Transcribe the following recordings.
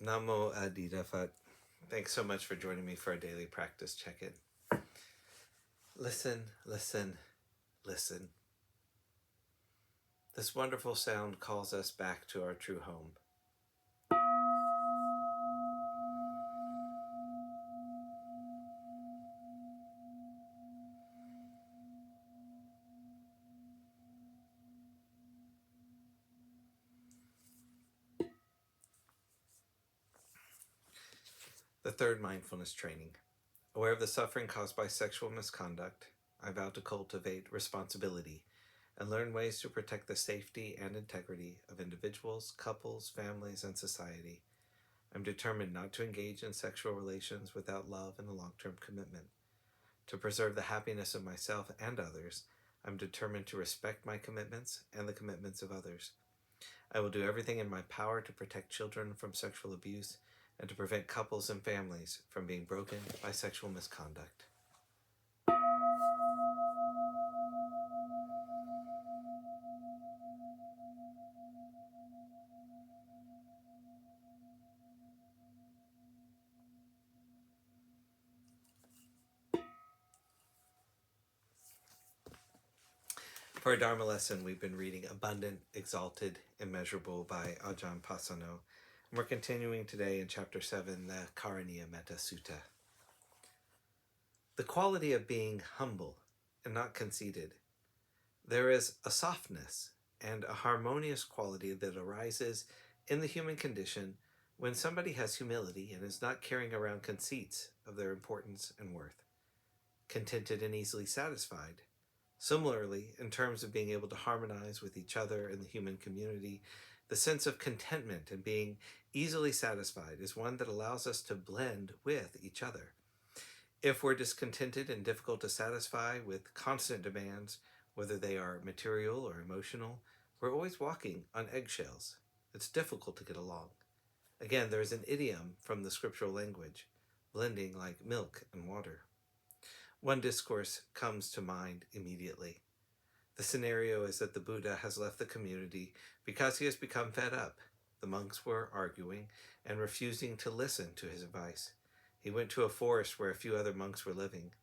Namo Phat. Thanks so much for joining me for a daily practice check-in. Listen, listen, listen. This wonderful sound calls us back to our true home. The third mindfulness training. Aware of the suffering caused by sexual misconduct, I vow to cultivate responsibility and learn ways to protect the safety and integrity of individuals, couples, families, and society. I'm determined not to engage in sexual relations without love and a long-term commitment. To preserve the happiness of myself and others, I'm determined to respect my commitments and the commitments of others. I will do everything in my power to protect children from sexual abuse and to prevent couples and families from being broken by sexual misconduct. For our Dharma lesson, we've been reading Abundant, Exalted, Immeasurable by Ajahn Pasanno. And we're continuing today in Chapter 7, the Karaniya Metta Sutta. The quality of being humble and not conceited. There is a softness and a harmonious quality that arises in the human condition when somebody has humility and is not carrying around conceits of their importance and worth. Contented and easily satisfied. Similarly, in terms of being able to harmonize with each other in the human community, the sense of contentment and being easily satisfied is one that allows us to blend with each other. If we're discontented and difficult to satisfy with constant demands, whether they are material or emotional, we're always walking on eggshells. It's difficult to get along. Again, there is an idiom from the scriptural language, blending like milk and water. One discourse comes to mind immediately. The scenario is that the Buddha has left the community because he has become fed up. The monks were arguing and refusing to listen to his advice. He went to a forest where a few other monks were living.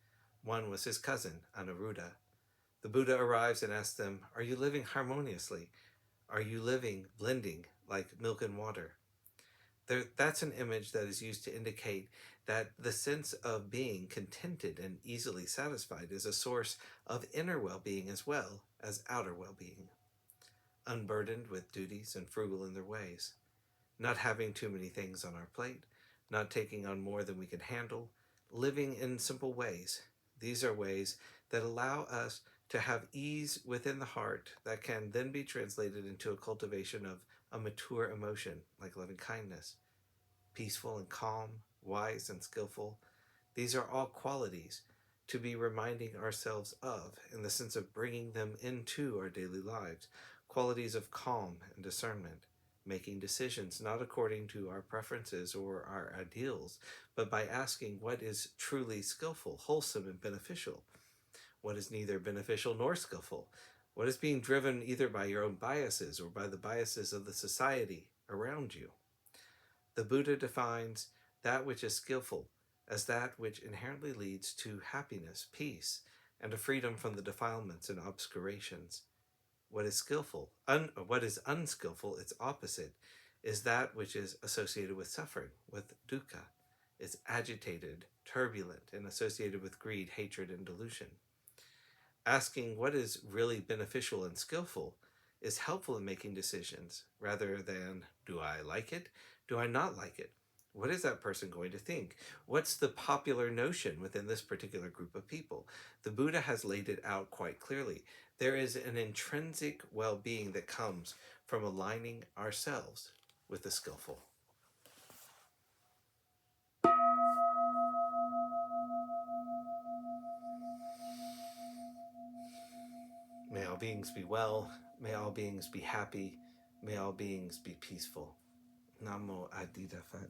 One was his cousin, Anuruddha. The Buddha arrives and asks them, "Are you living harmoniously? Are you living blending like milk and water?" That's an image that is used to indicate that the sense of being contented and easily satisfied is a source of inner well-being as well as outer well-being. Unburdened with duties and frugal in their ways. Not having too many things on our plate, not taking on more than we can handle, living in simple ways. These are ways that allow us to have ease within the heart that can then be translated into a cultivation of a mature emotion like loving kindness. Peaceful and calm, wise and skillful. These are all qualities to be reminding ourselves of in the sense of bringing them into our daily lives. Qualities of calm and discernment, making decisions not according to our preferences or our ideals, but by asking what is truly skillful, wholesome, and beneficial. What is neither beneficial nor skillful? What is being driven either by your own biases or by the biases of the society around you? The Buddha defines that which is skillful as that which inherently leads to happiness, peace, and a freedom from the defilements and obscurations. What is skillful, what is unskillful, its opposite, is that which is associated with suffering, with dukkha. It's agitated, turbulent, and associated with greed, hatred, and delusion. Asking what is really beneficial and skillful is helpful in making decisions, rather than, do I like it? Do I not like it? What is that person going to think? What's the popular notion within this particular group of people? The Buddha has laid it out quite clearly. There is an intrinsic well-being that comes from aligning ourselves with the skillful. May all beings be well. May all beings be happy. May all beings be peaceful. Namo Phat.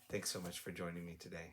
Thanks so much for joining me today.